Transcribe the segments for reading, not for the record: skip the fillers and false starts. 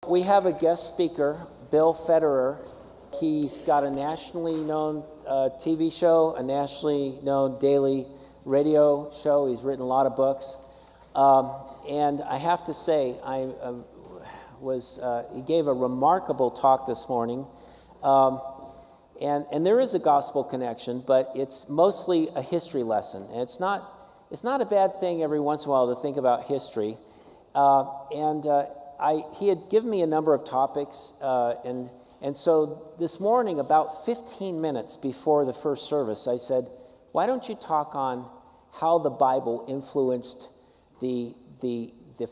We have a guest speaker, Bill Federer. He's got a nationally known TV show, a nationally known daily radio show. He's written a lot of books. And I have to say, he gave a remarkable talk this morning. And there is a gospel connection, but it's mostly a history lesson. And it's not a bad thing every once in a while to think about history. He had given me a number of topics, and so this morning, about 15 minutes before the first service, I said, why don't you talk on how the Bible influenced the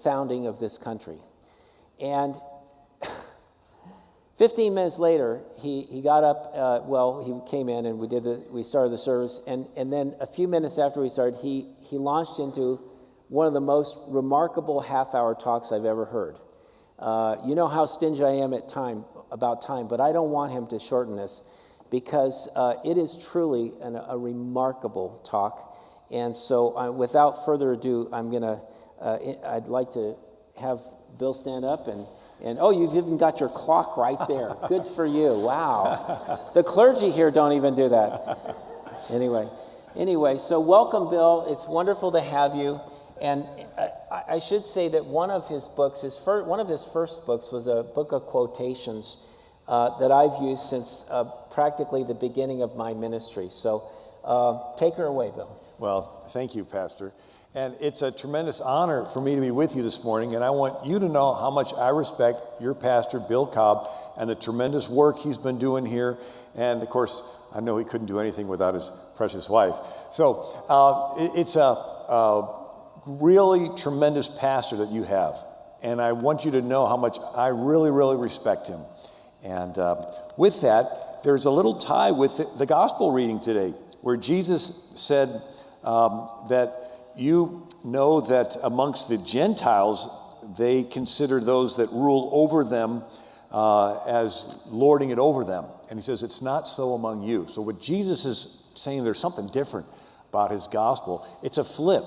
founding of this country? And 15 minutes later, he got up, he came in and we started the service, and then a few minutes after we started, he launched into one of the most remarkable half-hour talks I've ever heard. You know how stingy I am about time, but I don't want him to shorten this because it is truly a remarkable talk. And so without further ado, I'd like to have Bill stand up and oh, you've even got your clock right there. Good for you. Wow. The clergy here don't even do that. Anyway, so welcome, Bill. It's wonderful to have you. And I should say that one of his first books was a book of quotations that I've used since practically the beginning of my ministry. So take her away, Bill. Well, thank you, Pastor. And it's a tremendous honor for me to be with you this morning, and I want you to know how much I respect your pastor, Bill Cobb, and the tremendous work he's been doing here. And, of course, I know he couldn't do anything without his precious wife. So it's a really tremendous pastor that you have, and I want you to know how much I really, really respect him. And with that, there's a little tie with the gospel reading today, where Jesus said that you know that amongst the Gentiles, they consider those that rule over them as lording it over them. And he says, it's not so among you. So what Jesus is saying, there's something different about his gospel. It's a flip.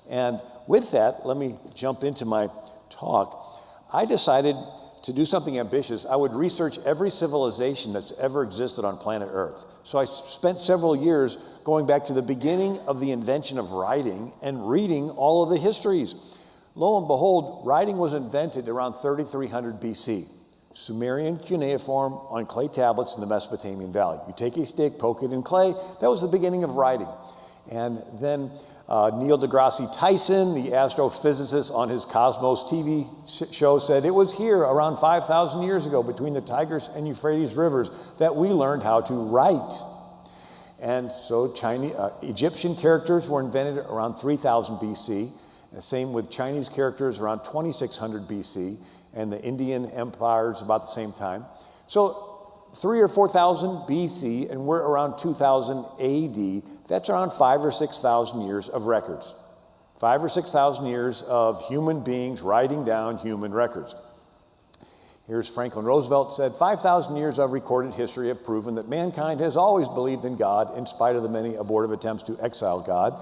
And with that, let me jump into my talk. I decided to do something ambitious. I would research every civilization that's ever existed on planet Earth. So I spent several years going back to the beginning of the invention of writing and reading all of the histories. Lo and behold, writing was invented around 3300 BC. Sumerian cuneiform on clay tablets in the Mesopotamian Valley. You take a stick, poke it in clay. That was the beginning of writing. And then Neil deGrasse Tyson, the astrophysicist, on his Cosmos TV show said it was here around 5,000 years ago between the Tigris and Euphrates rivers that we learned how to write. And so Egyptian characters were invented around 3000 BC. The same with Chinese characters around 2600 BC, and the Indian empires about the same time. So 3,000 or 4,000 BC, and we're around 2000 AD. That's around 5,000 or 6,000 years of records. 5,000 or 6,000 years of human beings writing down human records. Here's Franklin Roosevelt said, 5,000 years of recorded history have proven that mankind has always believed in God in spite of the many abortive attempts to exile God.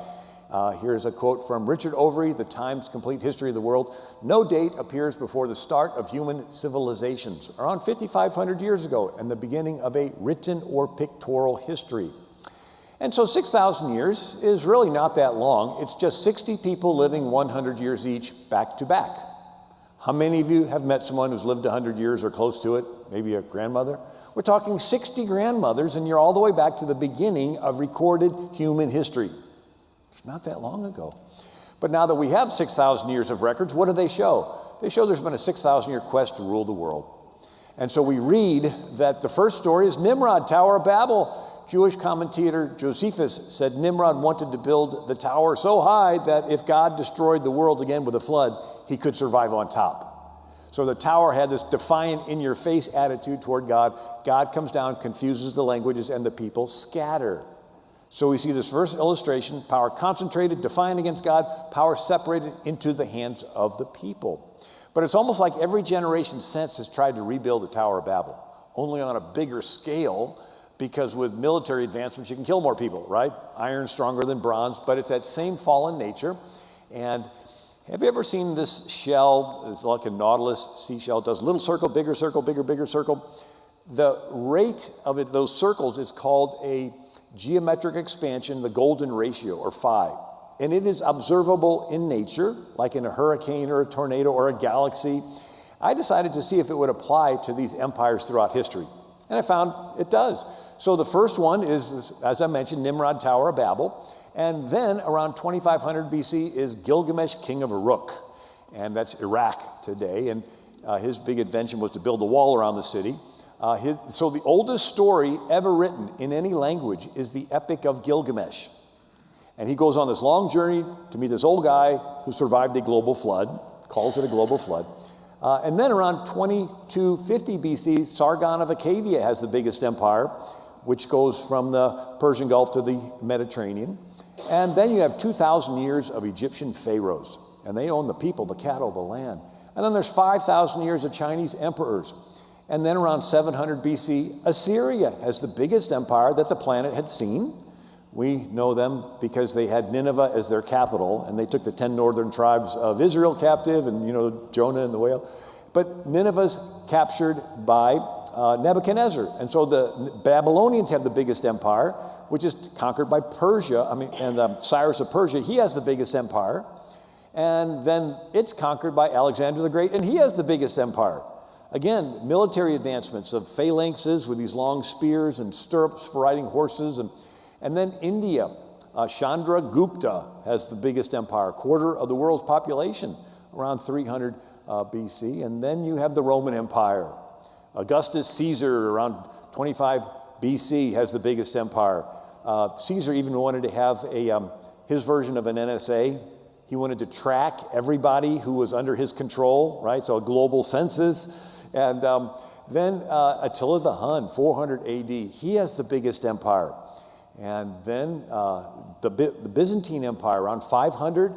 Here's a quote from Richard Overy, The Times Complete History of the World. No date appears before the start of human civilizations, around 5,500 years ago, and the beginning of a written or pictorial history. And so 6,000 years is really not that long. It's just 60 people living 100 years each back to back. How many of you have met someone who's lived 100 years or close to it? Maybe a grandmother? We're talking 60 grandmothers, and you're all the way back to the beginning of recorded human history. It's not that long ago. But now that we have 6,000 years of records, what do they show? They show there's been a 6,000-year quest to rule the world. And so we read that the first story is Nimrod, Tower of Babel. Jewish commentator Josephus said Nimrod wanted to build the tower so high that if God destroyed the world again with a flood, he could survive on top. So the tower had this defiant, in-your-face attitude toward God. God comes down, confuses the languages, and the people scatter. So we see this first illustration, power concentrated, defiant against God, power separated into the hands of the people. But it's almost like every generation since has tried to rebuild the Tower of Babel, only on a bigger scale, because with military advancements, you can kill more people, right? Iron's stronger than bronze, but it's that same fallen nature. And Have you ever seen this shell? It's like a nautilus seashell. It does a little circle, bigger circle, bigger circle. The rate of it, those circles, is called a geometric expansion, the golden ratio, or phi. And it is observable in nature, like in a hurricane or a tornado or a galaxy. I decided to see if it would apply to these empires throughout history. And I found it does. So the first one is, as I mentioned, Nimrod Tower of Babel. And then around 2500 BC is Gilgamesh, king of Uruk. And that's Iraq today. And his big invention was to build a wall around the city. So the oldest story ever written in any language is the Epic of Gilgamesh. And he goes on this long journey to meet this old guy who survived a global flood, calls it a global flood. And then around 2250 BC, Sargon of Akkadian has the biggest empire, which goes from the Persian Gulf to the Mediterranean. And then you have 2,000 years of Egyptian pharaohs, and they own the people, the cattle, the land. And then there's 5,000 years of Chinese emperors. And then around 700 BC, Assyria has the biggest empire that the planet had seen. We know them because they had Nineveh as their capital, and they took the 10 northern tribes of Israel captive, and Jonah and the whale. But Nineveh's captured by Nebuchadnezzar. And so the Babylonians have the biggest empire, which is conquered by Persia. And Cyrus of Persia, he has the biggest empire. And then it's conquered by Alexander the Great, and he has the biggest empire. Again, military advancements of phalanxes with these long spears and stirrups for riding horses. And then India, Chandragupta has the biggest empire, quarter of the world's population, around 300 BC. And then you have the Roman Empire. Augustus Caesar, around 25 BC, has the biggest empire. Caesar even wanted to have his version of an NSA. He wanted to track everybody who was under his control, right? So a global census. And then Attila the Hun, 400 AD, he has the biggest empire. And then the Byzantine Empire, around 500,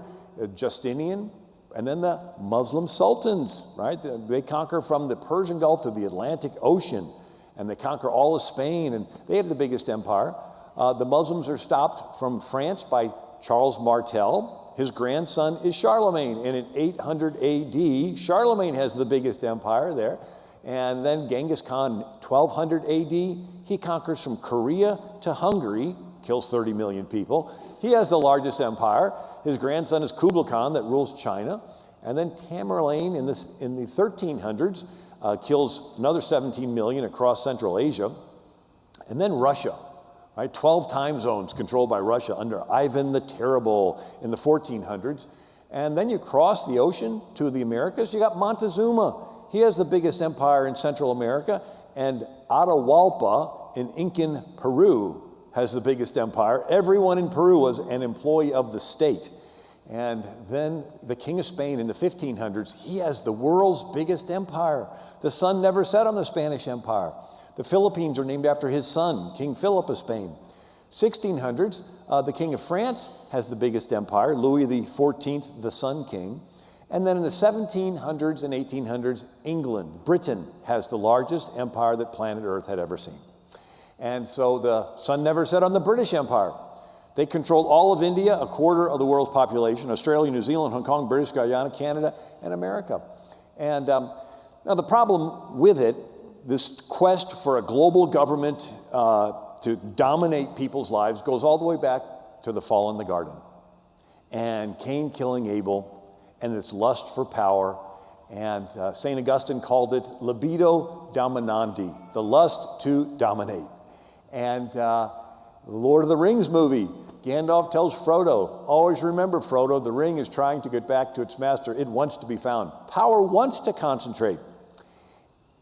Justinian. And then the Muslim sultans, right? They conquer from the Persian Gulf to the Atlantic Ocean. And they conquer all of Spain, and they have the biggest empire. The Muslims are stopped from France by Charles Martel. His grandson is Charlemagne, and in 800 AD, Charlemagne has the biggest empire there. And then Genghis Khan, 1200 AD, he conquers from Korea to Hungary, kills 30 million people. He has the largest empire. His grandson is Kublai Khan that rules China. And then Tamerlane in the 1300s kills another 17 million across Central Asia. And then Russia, right? 12 time zones controlled by Russia under Ivan the Terrible in the 1400s. And then you cross the ocean to the Americas. You got Montezuma. He has the biggest empire in Central America. And Atahualpa in Incan Peru has the biggest empire. Everyone in Peru was an employee of the state. And then the King of Spain in the 1500s, he has the world's biggest empire. The sun never set on the Spanish Empire. The Philippines are named after his son, King Philip of Spain. 1600s, the King of France has the biggest empire, Louis XIV, the Sun King. And then in the 1700s and 1800s, England, Britain, has the largest empire that planet Earth had ever seen. And so the sun never set on the British Empire. They controlled all of India, a quarter of the world's population, Australia, New Zealand, Hong Kong, British Guyana, Canada, and America. And now the problem with it, this quest for a global government to dominate people's lives goes all the way back to the fall in the garden. And Cain killing Abel, and this lust for power. And St. Augustine called it libido dominandi, the lust to dominate. And the Lord of the Rings movie, Gandalf tells Frodo, always remember, Frodo, the ring is trying to get back to its master. It wants to be found. Power wants to concentrate.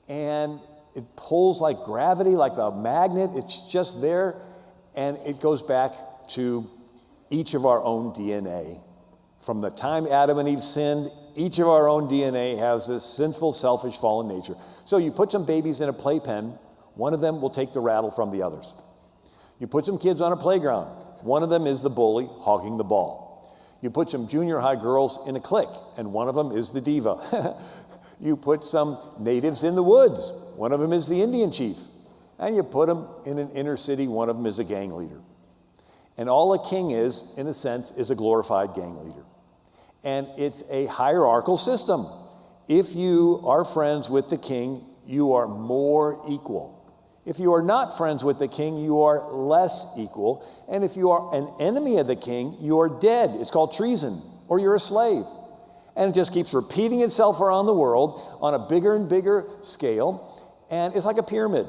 And it pulls like gravity, like a magnet. It's just there. And it goes back to each of our own DNA. From the time Adam and Eve sinned, each of our own DNA has this sinful, selfish, fallen nature. So you put some babies in a playpen, one of them will take the rattle from the others. You put some kids on a playground, one of them is the bully hogging the ball. You put some junior high girls in a clique, and one of them is the diva. You put some natives in the woods, one of them is the Indian chief. And you put them in an inner city, one of them is a gang leader. And all a king is, in a sense, is a glorified gang leader. And it's a hierarchical system. If you are friends with the king, you are more equal. If you are not friends with the king, you are less equal. And if you are an enemy of the king, you are dead. It's called treason, or you're a slave. And it just keeps repeating itself around the world on a bigger and bigger scale. And it's like a pyramid,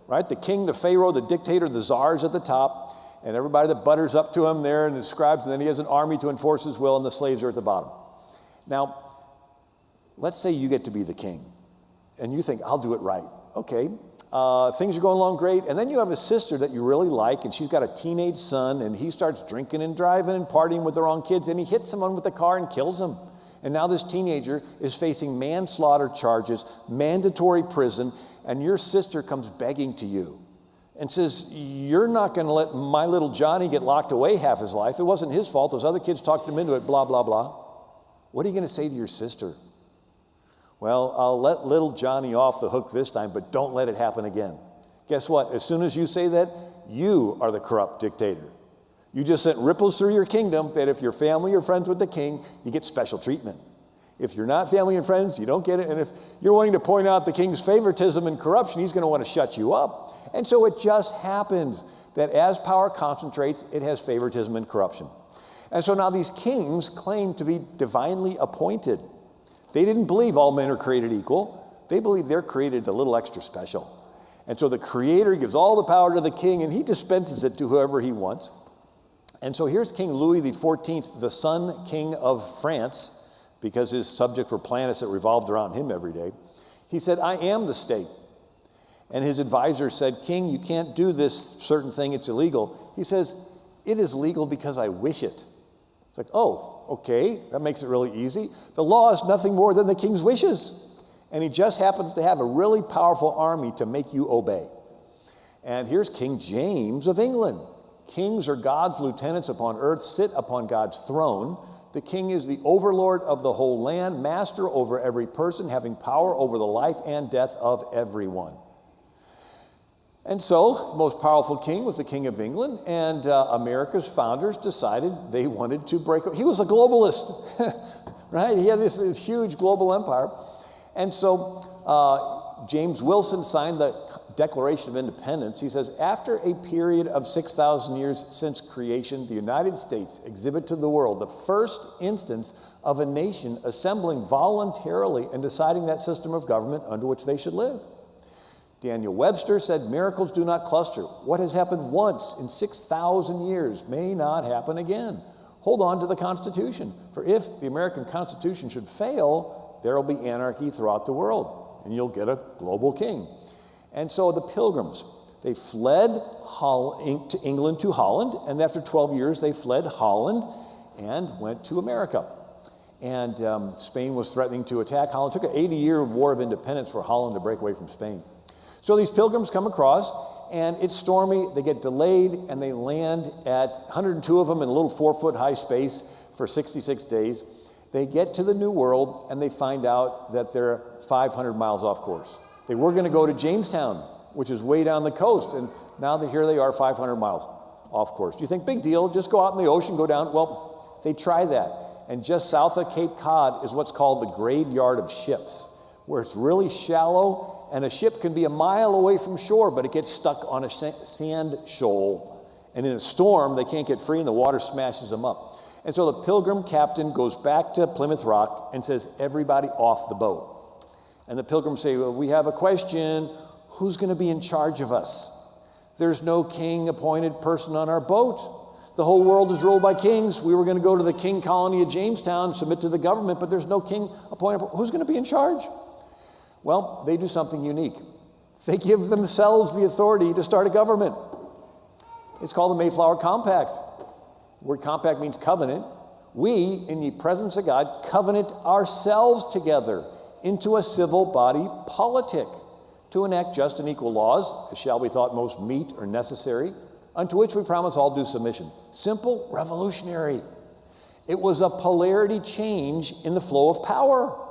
right? The king, the pharaoh, the dictator, the czar's at the top, and everybody that butters up to him there and the scribes, and then he has an army to enforce his will, and the slaves are at the bottom. Now, let's say you get to be the king, and you think, I'll do it right. Okay, things are going along great, and then you have a sister that you really like, and she's got a teenage son, and he starts drinking and driving and partying with the wrong kids, and he hits someone with the car and kills him. And now this teenager is facing manslaughter charges, mandatory prison, and your sister comes begging to you and says, you're not going to let my little Johnny get locked away half his life. It wasn't his fault. Those other kids talked him into it, blah, blah, blah. What are you going to say to your sister? Well, I'll let little Johnny off the hook this time, but don't let it happen again. Guess what? As soon as you say that, you are the corrupt dictator. You just sent ripples through your kingdom that if you're family or friends with the king, you get special treatment. If you're not family and friends, you don't get it. And if you're wanting to point out the king's favoritism and corruption, he's going to want to shut you up. And so it just happens that as power concentrates, it has favoritism and corruption. And so now these kings claim to be divinely appointed. They didn't believe all men are created equal. They believe they're created a little extra special. And so the creator gives all the power to the king, and he dispenses it to whoever he wants. And so here's King Louis XIV, the Sun King of France, because his subjects were planets that revolved around him every day. He said, I am the state. And his advisor said, King, you can't do this certain thing, it's illegal. He says, it is legal because I wish it. It's like, oh, okay, that makes it really easy. The law is nothing more than the king's wishes. And he just happens to have a really powerful army to make you obey. And here's King James of England. Kings are God's lieutenants upon earth, sit upon God's throne. The king is the overlord of the whole land, master over every person, having power over the life and death of everyone. And so, the most powerful king was the King of England, and America's founders decided they wanted to break. He was a globalist, right? He had this huge global empire. And so, James Wilson signed the Declaration of Independence. He says, after a period of 6,000 years since creation, the United States exhibit to the world the first instance of a nation assembling voluntarily and deciding that system of government under which they should live. Daniel Webster said, miracles do not cluster. What has happened once in 6,000 years may not happen again. Hold on to the Constitution, for if the American Constitution should fail, there will be anarchy throughout the world, and you'll get a global king. And so the Pilgrims, they fled to England to Holland, and after 12 years, they fled Holland and went to America. And Spain was threatening to attack Holland. It took an 80-year war of independence for Holland to break away from Spain. So these pilgrims come across, and it's stormy. They get delayed, and they land at 102 of them in a little 4-foot-high space for 66 days. They get to the New World, and they find out that they're 500 miles off course. They were going to go to Jamestown, which is way down the coast, and now here they are 500 miles off course. Do you think, big deal, just go out in the ocean, go down? Well, they try that, and just south of Cape Cod is what's called the graveyard of ships, where it's really shallow, and a ship can be a mile away from shore, but it gets stuck on a sand shoal, and in a storm, they can't get free, and the water smashes them up. And so the pilgrim captain goes back to Plymouth Rock and says, everybody off the boat. And the pilgrims say, well, we have a question. Who's going to be in charge of us? There's no king-appointed person on our boat. The whole world is ruled by kings. We were going to go to the king colony of Jamestown, submit to the government, but there's no king-appointed. Who's going to be in charge? Well, they do something unique. They give themselves the authority to start a government. It's called the Mayflower Compact. The word compact means covenant. We, in the presence of God, covenant ourselves together into a civil body politic to enact just and equal laws, as shall be thought most meet or necessary, unto which we promise all due submission. Simple, revolutionary. It was a polarity change in the flow of power.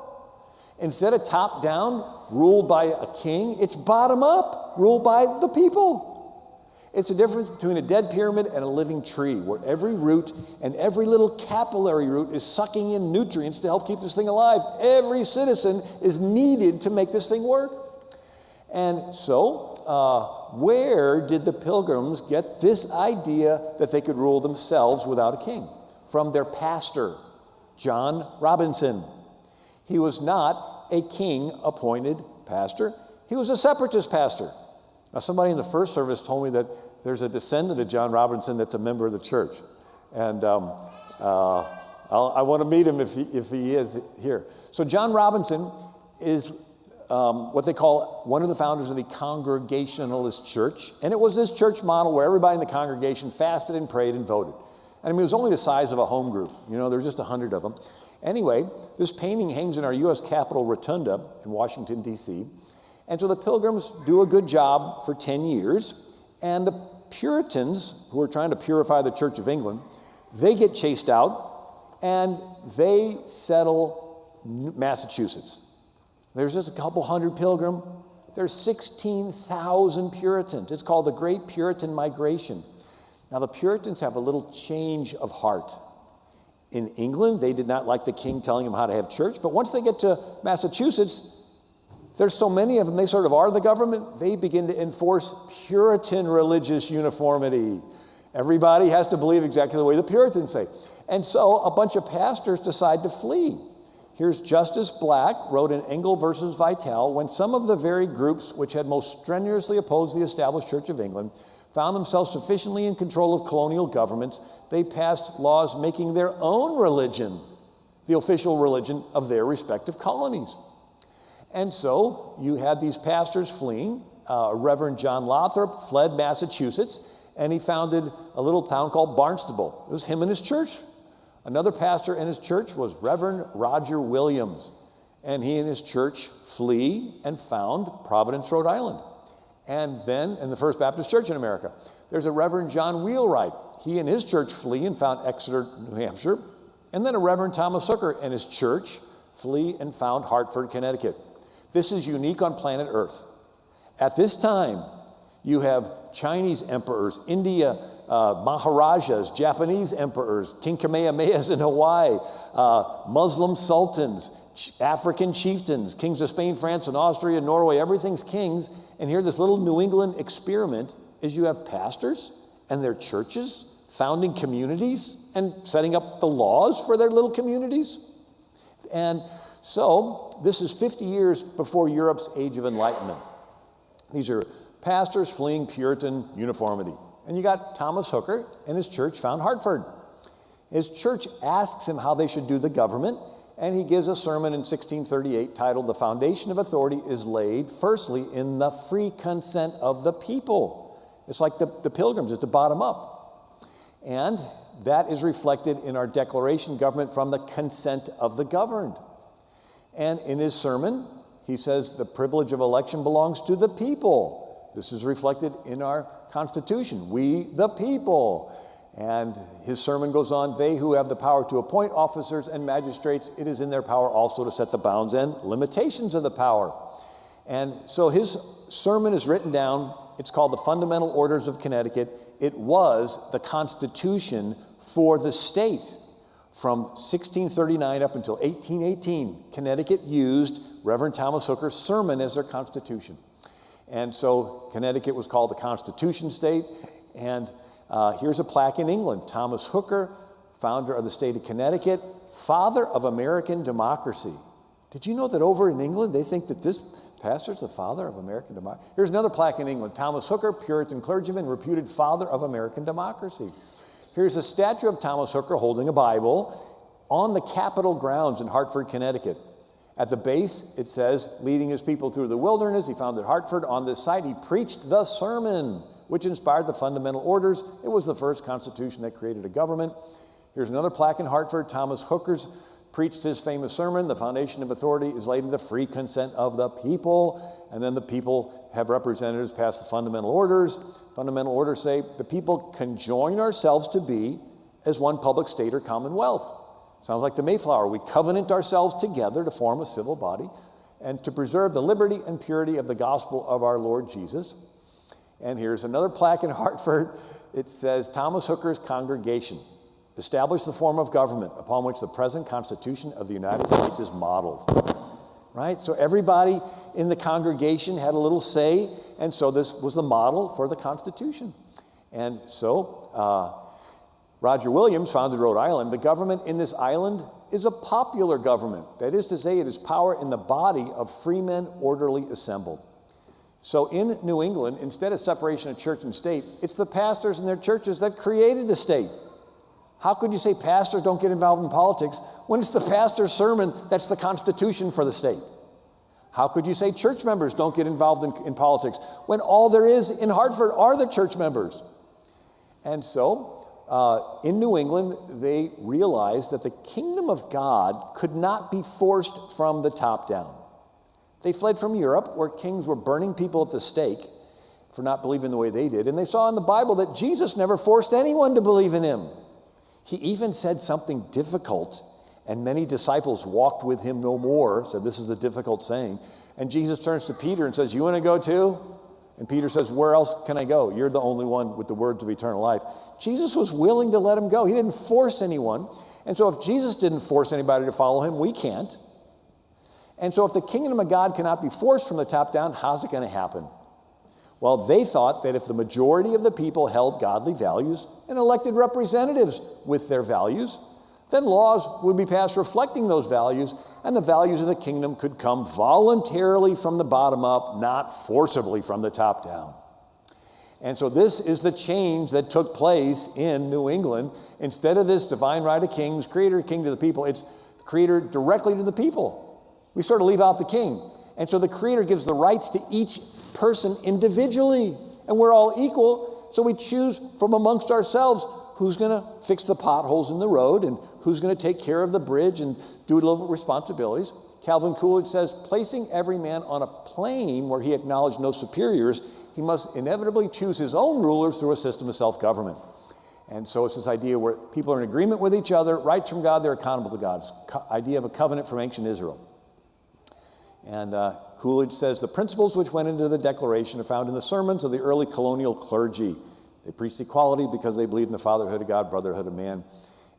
Instead of top down, ruled by a king, it's bottom up, ruled by the people. It's the difference between a dead pyramid and a living tree, where every root and every little capillary root is sucking in nutrients to help keep this thing alive. Every citizen is needed to make this thing work. And so, where did the Pilgrims get this idea that they could rule themselves without a king? From their pastor, John Robinson. He was not a king-appointed pastor. He was a separatist pastor. Now, somebody in the first service told me that there's a descendant of John Robinson that's a member of the church. And I want to meet him if he is here. So John Robinson is what they call one of the founders of the Congregationalist Church. And it was this church model where everybody in the congregation fasted and prayed and voted. And I mean, it was only the size of a home group. You know, there's just 100 of them. Anyway, this painting hangs in our U.S. Capitol Rotunda in Washington, D.C. And so the Pilgrims do a good job for 10 years. And the Puritans, who are trying to purify the Church of England, they get chased out and they settle Massachusetts. There's just a couple hundred Pilgrim. There's 16,000 Puritans. It's called the Great Puritan Migration. Now, the Puritans have a little change of heart. In England, they did not like the king telling them how to have church, but once they get to Massachusetts, there's so many of them, they sort of are the government. They begin to enforce Puritan religious uniformity. Everybody has to believe exactly the way the Puritans say. And so a bunch of pastors decide to flee. Here's Justice Black, wrote in Engel versus Vitale, when some of the very groups which had most strenuously opposed the established Church of England found themselves sufficiently in control of colonial governments, they passed laws making their own religion the official religion of their respective colonies. And so you had these pastors fleeing. Reverend John Lothrop fled Massachusetts, and he founded a little town called Barnstable. It was him and his church. Another pastor in his church was Reverend Roger Williams, and he and his church flee and found Providence, Rhode Island. And then in the First Baptist Church in America, there's a Reverend John Wheelwright. He and his church flee and found Exeter, New Hampshire. And then a Reverend Thomas Hooker and his church flee and found Hartford, Connecticut. This is unique on planet Earth. At this time, you have Chinese emperors, India, Maharajas, Japanese emperors, King Kamehamehas in Hawaii, Muslim sultans, African chieftains, kings of Spain, France, and Austria, Norway, everything's kings. And here, this little New England experiment is you have pastors and their churches founding communities and setting up the laws for their little communities. And so this is 50 years before Europe's Age of Enlightenment. These are pastors fleeing Puritan uniformity. And you got Thomas Hooker and his church found Hartford. His church asks him how they should do the government, and he gives a sermon in 1638 titled, "The Foundation of Authority is Laid, Firstly, in the Free Consent of the People." It's like the Pilgrims, it's the bottom up. And that is reflected in our Declaration, government from the consent of the governed. And in his sermon, he says the privilege of election belongs to the people. This is reflected in our Constitution, we the people. And his sermon goes on, they who have the power to appoint officers and magistrates, it is in their power also to set the bounds and limitations of the power. And so his sermon is written down. It's called the Fundamental Orders of Connecticut. It was the Constitution for the state. From 1639 up until 1818, Connecticut used Reverend Thomas Hooker's sermon as their constitution. And so Connecticut was called the Constitution State. And here's a plaque in England. Thomas Hooker, founder of the state of Connecticut, father of American democracy. Did you know that over in England, they think that this pastor is the father of American democracy? Here's another plaque in England. Thomas Hooker, Puritan clergyman, reputed father of American democracy. Here's a statue of Thomas Hooker holding a Bible on the Capitol grounds in Hartford, Connecticut. At the base, it says, leading his people through the wilderness, he founded Hartford. On this site, he preached the sermon, which inspired the fundamental orders. It was the first constitution that created a government. Here's another plaque in Hartford. Thomas Hooker's preached his famous sermon, the foundation of authority is laid in the free consent of the people. And then the people have representatives pass the fundamental orders. Fundamental orders say the people conjoin ourselves to be as one public state or commonwealth. Sounds like the Mayflower. We covenant ourselves together to form a civil body and to preserve the liberty and purity of the gospel of our Lord Jesus. And here's another plaque in Hartford. It says, Thomas Hooker's congregation established the form of government upon which the present Constitution of the United States is modeled. Right? So everybody in the congregation had a little say, and so this was the model for the Constitution. And so Roger Williams founded Rhode Island. The government in this island is a popular government. That is to say, it is power in the body of free men orderly assembled. So in New England, instead of separation of church and state, it's the pastors and their churches that created the state. How could you say pastors don't get involved in politics when it's the pastor's sermon that's the Constitution for the state? How could you say church members don't get involved in politics when all there is in Hartford are the church members? And so in New England, they realized that the kingdom of God could not be forced from the top down. They fled from Europe, where kings were burning people at the stake for not believing the way they did. And they saw in the Bible that Jesus never forced anyone to believe in him. He even said something difficult, and many disciples walked with him no more. Said, this is a difficult saying. And Jesus turns to Peter and says, you want to go too? And Peter says, where else can I go? You're the only one with the words of eternal life. Jesus was willing to let him go. He didn't force anyone. And so if Jesus didn't force anybody to follow him, we can't. And so if the kingdom of God cannot be forced from the top down, how's it going to happen? Well, they thought that if the majority of the people held godly values and elected representatives with their values, then laws would be passed reflecting those values, and the values of the kingdom could come voluntarily from the bottom up, not forcibly from the top down. And so this is the change that took place in New England. Instead of this divine right of kings, creator king to the people, it's creator directly to the people. We sort of leave out the king. And so the creator gives the rights to each person individually, and we're all equal, so we choose from amongst ourselves who's going to fix the potholes in the road and who's going to take care of the bridge and do little responsibilities. Calvin Coolidge says, placing every man on a plane where he acknowledged no superiors, he must inevitably choose his own rulers through a system of self-government. And so it's this idea where people are in agreement with each other, rights from God, they're accountable to God. It's the idea of a covenant from ancient Israel. And Coolidge says, the principles which went into the Declaration are found in the sermons of the early colonial clergy. They preached equality because they believed in the fatherhood of God, brotherhood of man.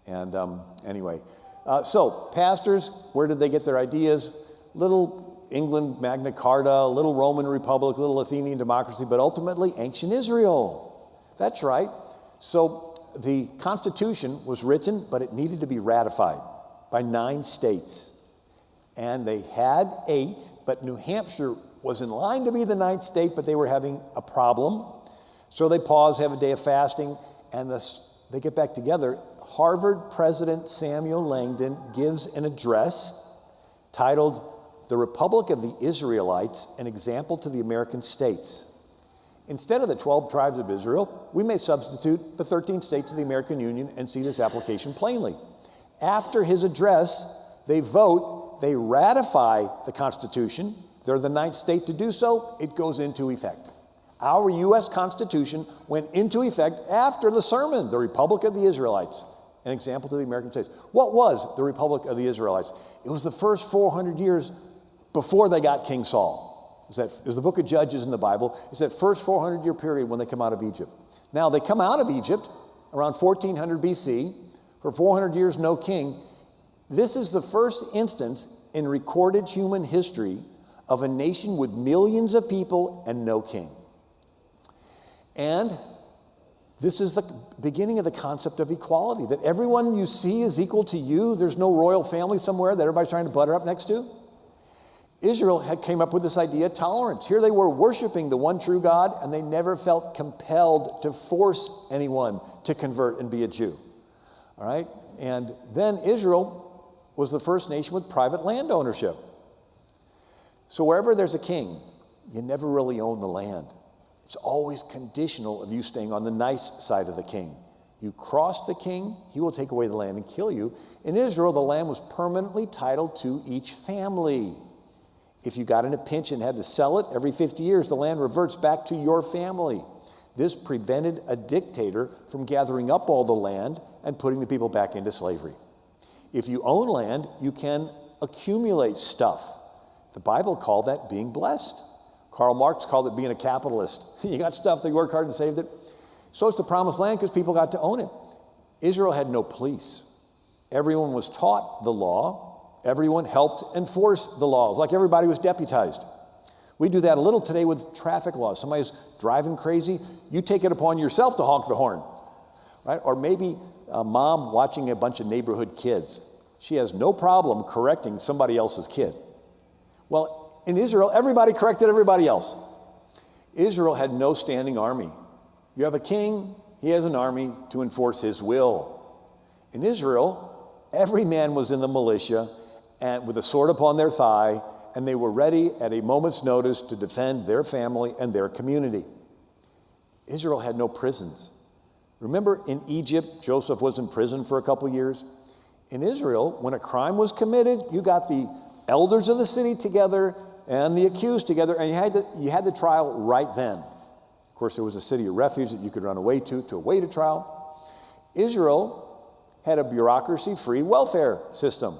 And anyway, so pastors, where did they get their ideas? Little England Magna Carta, little Roman Republic, little Athenian democracy, but ultimately ancient Israel. That's right. So the Constitution was written, but it needed to be ratified by 9 states. And they had 8, but New Hampshire was in line to be the 9th state, but they were having a problem. So they pause, have a day of fasting, and they get back together. Harvard President Samuel Langdon gives an address titled, The Republic of the Israelites, an Example to the American States. Instead of the 12 tribes of Israel, we may substitute the 13 states of the American Union and see this application plainly. After his address, they vote, they ratify the Constitution. They're the 9th state to do so. It goes into effect. Our U.S. Constitution went into effect after the sermon, the Republic of the Israelites, an example to the American states. What was the Republic of the Israelites? It was the first 400 years before they got King Saul. It's the book of Judges in the Bible. It's that first 400-year period when they come out of Egypt. Now, they come out of Egypt around 1400 BC. For 400 years, no king. This is the first instance in recorded human history of a nation with millions of people and no king. And this is the beginning of the concept of equality, that everyone you see is equal to you. There's no royal family somewhere that everybody's trying to butter up next to. Israel had came up with this idea of tolerance. Here they were worshiping the one true God, and they never felt compelled to force anyone to convert and be a Jew. All right? And then Israel was the first nation with private land ownership. So wherever there's a king, you never really own the land. It's always conditional of you staying on the nice side of the king. You cross the king, he will take away the land and kill you. In Israel, the land was permanently titled to each family. If you got in a pinch and had to sell it, every 50 years, the land reverts back to your family. This prevented a dictator from gathering up all the land and putting the people back into slavery. If you own land, you can accumulate stuff. The Bible called that being blessed. Karl Marx called it being a capitalist. You got stuff, they worked hard and saved it. So it's the promised land because people got to own it. Israel had no police. Everyone was taught the law. Everyone helped enforce the laws, like everybody was deputized. We do that a little today with traffic laws. Somebody's driving crazy, you take it upon yourself to honk the horn, right? Or maybe a mom watching a bunch of neighborhood kids. She has no problem correcting somebody else's kid. Well, in Israel, everybody corrected everybody else. Israel had no standing army. You have a king, he has an army to enforce his will. In Israel, every man was in the militia and with a sword upon their thigh, and they were ready at a moment's notice to defend their family and their community. Israel had no prisons. Remember in Egypt, Joseph was in prison for a couple years? In Israel, when a crime was committed, you got the elders of the city together and the accused together, and you had the trial right then. Of course, there was a city of refuge that you could run away to await a trial. Israel had a bureaucracy-free welfare system.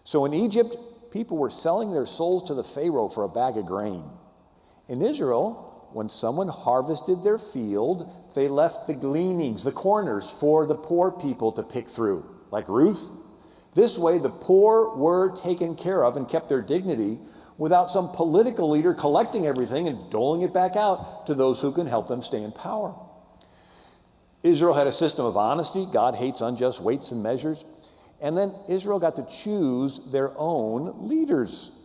So in Egypt, people were selling their souls to the Pharaoh for a bag of grain. In Israel, when someone harvested their field, they left the gleanings, the corners, for the poor people to pick through, like Ruth. This way, the poor were taken care of and kept their dignity without some political leader collecting everything and doling it back out to those who can help them stay in power. Israel had a system of honesty. God hates unjust weights and measures. And then Israel got to choose their own leaders.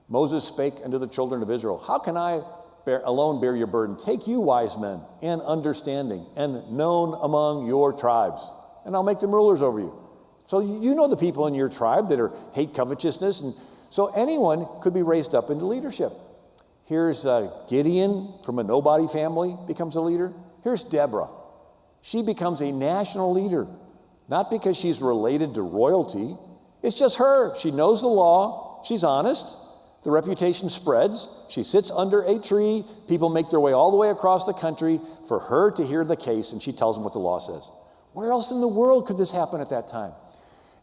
Moses spake unto the children of Israel, how can I alone bear your burden? Take you wise men and understanding and known among your tribes, and I'll make them rulers over you. So you know the people in your tribe that hate covetousness, and so anyone could be raised up into leadership. Here's Gideon from a nobody family becomes a leader. Here's Deborah. She becomes a national leader, not because she's related to royalty. It's just her. She knows the law. She's honest. The reputation spreads. She sits under a tree. People make their way all the way across the country for her to hear the case, and she tells them what the law says. Where else in the world could this happen at that time?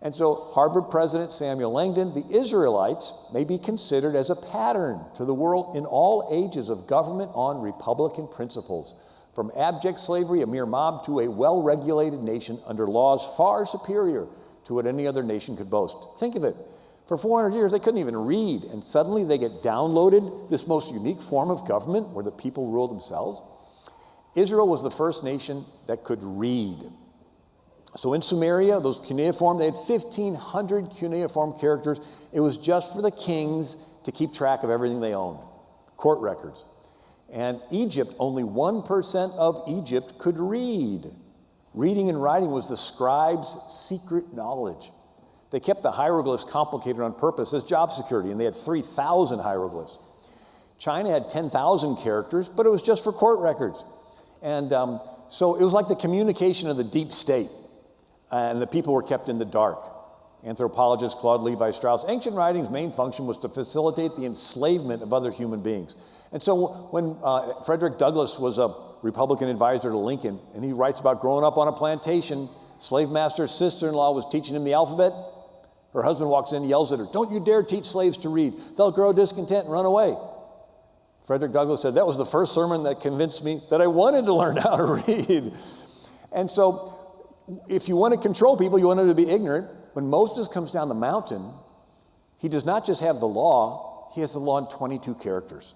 And so Harvard President Samuel Langdon, the Israelites may be considered as a pattern to the world in all ages of government on republican principles, from abject slavery, a mere mob, to a well-regulated nation under laws far superior to what any other nation could boast. Think of it. For 400 years, they couldn't even read, and suddenly they get downloaded this most unique form of government where the people rule themselves. Israel was the first nation that could read. So in Sumeria, those cuneiform, they had 1,500 cuneiform characters. It was just for the kings to keep track of everything they owned, court records. And Egypt, only 1% of Egypt could read. Reading and writing was the scribes' secret knowledge. They kept the hieroglyphs complicated on purpose as job security, and they had 3,000 hieroglyphs. China had 10,000 characters, but it was just for court records. And so it was like the communication of the deep state. And the people were kept in the dark. Anthropologist Claude Levi-Strauss, ancient writing's main function was to facilitate the enslavement of other human beings. And so when Frederick Douglass was a Republican advisor to Lincoln, and he writes about growing up on a plantation, slave master's sister-in-law was teaching him the alphabet. Her husband walks in and yells at her, "Don't you dare teach slaves to read. They'll grow discontent and run away." Frederick Douglass said, "That was the first sermon that convinced me that I wanted to learn how to read." And so if you want to control people, you want them to be ignorant. When Moses comes down the mountain, he does not just have the law, he has the law in 22 characters.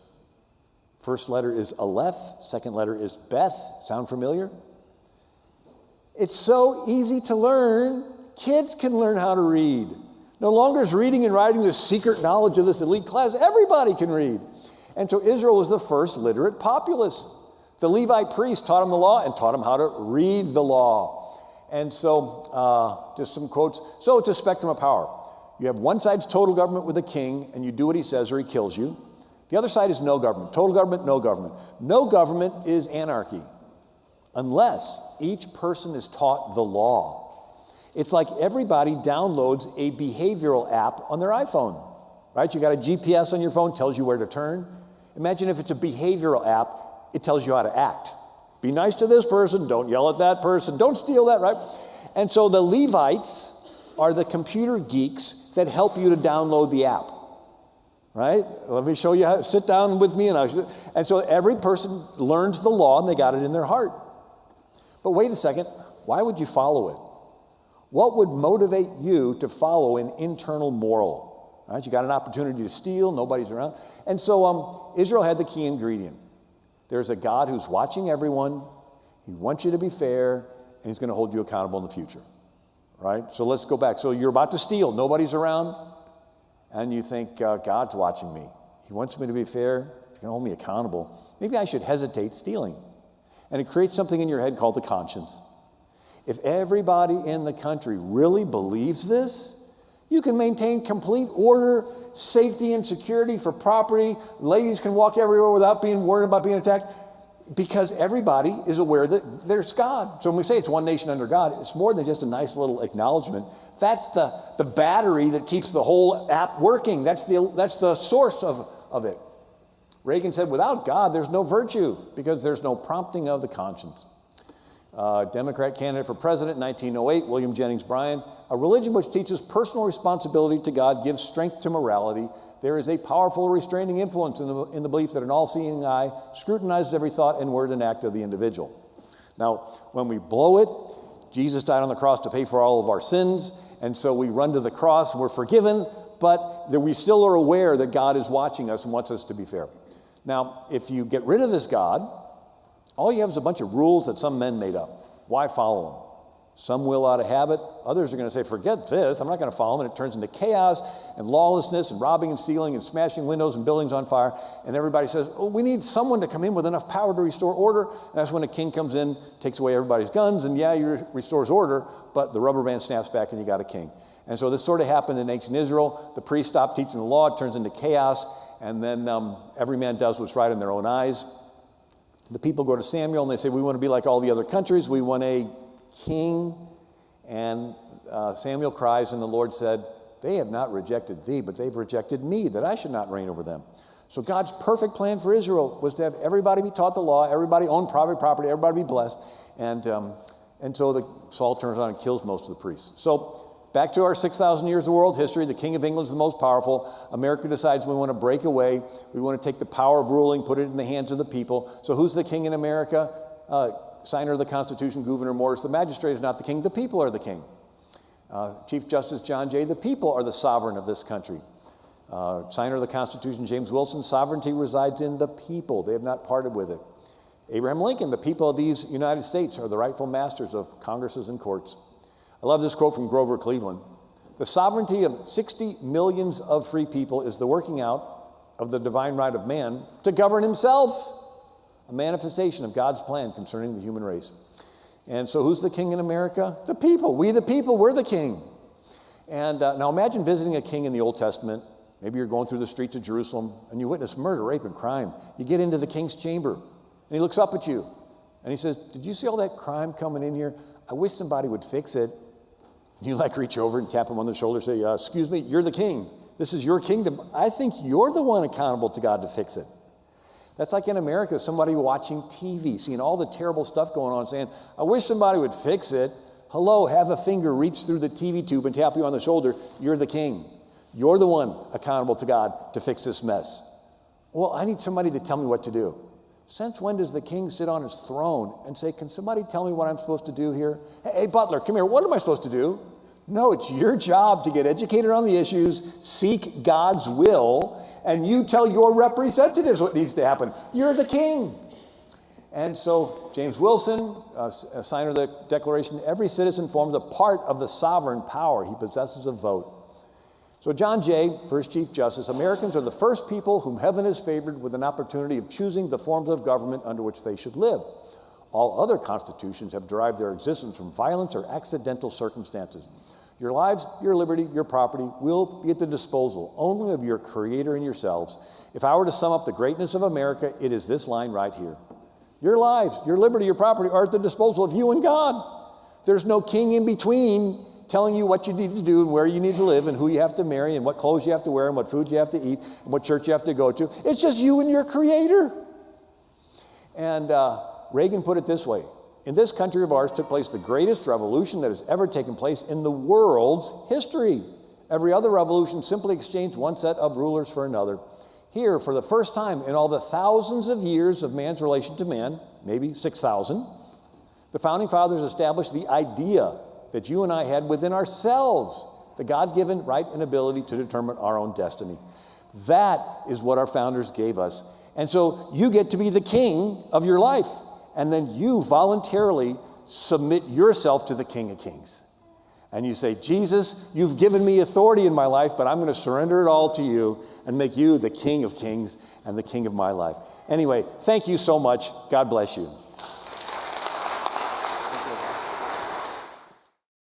First letter is Aleph, second letter is Beth. Sound familiar? It's so easy to learn. Kids can learn how to read. No longer is reading and writing the secret knowledge of this elite class. Everybody can read. And so Israel was the first literate populace. The Levite priest taught them the law and taught them how to read the law. And so, just some quotes. So it's a spectrum of power. You have one side's total government with a king, and you do what he says or he kills you. The other side is no government. Total government, no government. No government is anarchy, unless each person is taught the law. It's like everybody downloads a behavioral app on their iPhone, right? You got a GPS on your phone, tells you where to turn. Imagine if it's a behavioral app, it tells you how to act. Be nice to this person, don't yell at that person, don't steal that, right? And so the Levites are the computer geeks that help you to download the app. right? Let me show you how, sit down with me. And so every person learns the law and they got it in their heart. But wait a second, why would you follow it? What would motivate you to follow an internal moral? Right? You got an opportunity to steal, nobody's around. And so Israel had the key ingredient. There's a God who's watching everyone. He wants you to be fair, and he's going to hold you accountable in the future. Right? So let's go back. So you're about to steal, nobody's around, and you think, God's watching me. He wants me to be fair. He's going to hold me accountable. Maybe I should hesitate stealing. And it creates something in your head called the conscience. If everybody in the country really believes this, you can maintain complete order, safety, and security for property. Ladies can walk everywhere without being worried about being attacked because everybody is aware that there's God. So when we say it's one nation under God, it's more than just a nice little acknowledgement. That's the battery that keeps the whole app working. That's the source of it. Reagan said, without God, there's no virtue because there's no prompting of the conscience. Democrat candidate for president in 1908, William Jennings Bryan, a religion which teaches personal responsibility to God gives strength to morality. There is a powerful restraining influence in the belief that an all-seeing eye scrutinizes every thought and word and act of the individual. Now, when we blow it, Jesus died on the cross to pay for all of our sins, and so we run to the cross and we're forgiven, but we still are aware that God is watching us and wants us to be fair. Now, if you get rid of this God, all you have is a bunch of rules that some men made up. Why follow them? Some will out of habit. Others are going to say, forget this, I'm not going to follow them. And it turns into chaos and lawlessness and robbing and stealing and smashing windows and buildings on fire. And everybody says, oh, we need someone to come in with enough power to restore order. And that's when a king comes in, takes away everybody's guns, and yeah, he restores order, but the rubber band snaps back and you got a king. And so this sort of happened in ancient Israel. The priests stopped teaching the law, it turns into chaos, and then every man does what's right in their own eyes. The people go to Samuel and they say, we want to be like all the other countries. We want a king. And Samuel cries, and the Lord said, they have not rejected thee, but they've rejected me, that I should not reign over them. So God's perfect plan for Israel was to have everybody be taught the law, everybody own private property, everybody be blessed. And so Saul turns around and kills most of the priests. So back to our 6,000 years of world history, the king of England is the most powerful. America decides we want to break away. We want to take the power of ruling, put it in the hands of the people. So who's the king in America? Signer of the Constitution, Gouverneur Morris. The magistrate is not the king. The people are the king. Chief Justice John Jay, the people are the sovereign of this country. Signer of the Constitution, James Wilson, sovereignty resides in the people. They have not parted with it. Abraham Lincoln, the people of these United States are the rightful masters of Congresses and courts. I love this quote from Grover Cleveland. The sovereignty of 60 millions of free people is the working out of the divine right of man to govern himself, a manifestation of God's plan concerning the human race. And so who's the king in America? The people. We the people, we're the king. And now imagine visiting a king in the Old Testament. Maybe you're going through the streets of Jerusalem and you witness murder, rape, and crime. You get into the king's chamber and he looks up at you and he says, did you see all that crime coming in here? I wish somebody would fix it. You reach over and tap him on the shoulder and say, excuse me, you're the king. This is your kingdom. I think you're the one accountable to God to fix it. That's like in America, somebody watching TV, seeing all the terrible stuff going on, saying, I wish somebody would fix it. Hello, have a finger reach through the TV tube and tap you on the shoulder. You're the king. You're the one accountable to God to fix this mess. Well, I need somebody to tell me what to do. Since when does the king sit on his throne and say, can somebody tell me what I'm supposed to do here? Hey, butler, come here. What am I supposed to do? No, it's your job to get educated on the issues, seek God's will, and you tell your representatives what needs to happen. You're the king. And so James Wilson, a signer of the Declaration, every citizen forms a part of the sovereign power. He possesses a vote. So John Jay, first Chief Justice, Americans are the first people whom heaven has favored with an opportunity of choosing the forms of government under which they should live. All other constitutions have derived their existence from violence or accidental circumstances. Your lives, your liberty, your property will be at the disposal only of your Creator and yourselves. If I were to sum up the greatness of America, it is this line right here. Your lives, your liberty, your property are at the disposal of you and God. There's no king in between telling you what you need to do and where you need to live and who you have to marry and what clothes you have to wear and what food you have to eat and what church you have to go to. It's just you and your Creator. And Reagan put it this way. In this country of ours took place the greatest revolution that has ever taken place in the world's history. Every other revolution simply exchanged one set of rulers for another. Here, for the first time in all the thousands of years of man's relation to man, maybe 6,000, the Founding Fathers established the idea that you and I had within ourselves, the God-given right and ability to determine our own destiny. That is what our founders gave us. And so you get to be the king of your life, and then you voluntarily submit yourself to the King of Kings. And you say, Jesus, you've given me authority in my life, but I'm going to surrender it all to you and make you the King of Kings and the King of my life. Anyway, thank you so much. God bless you.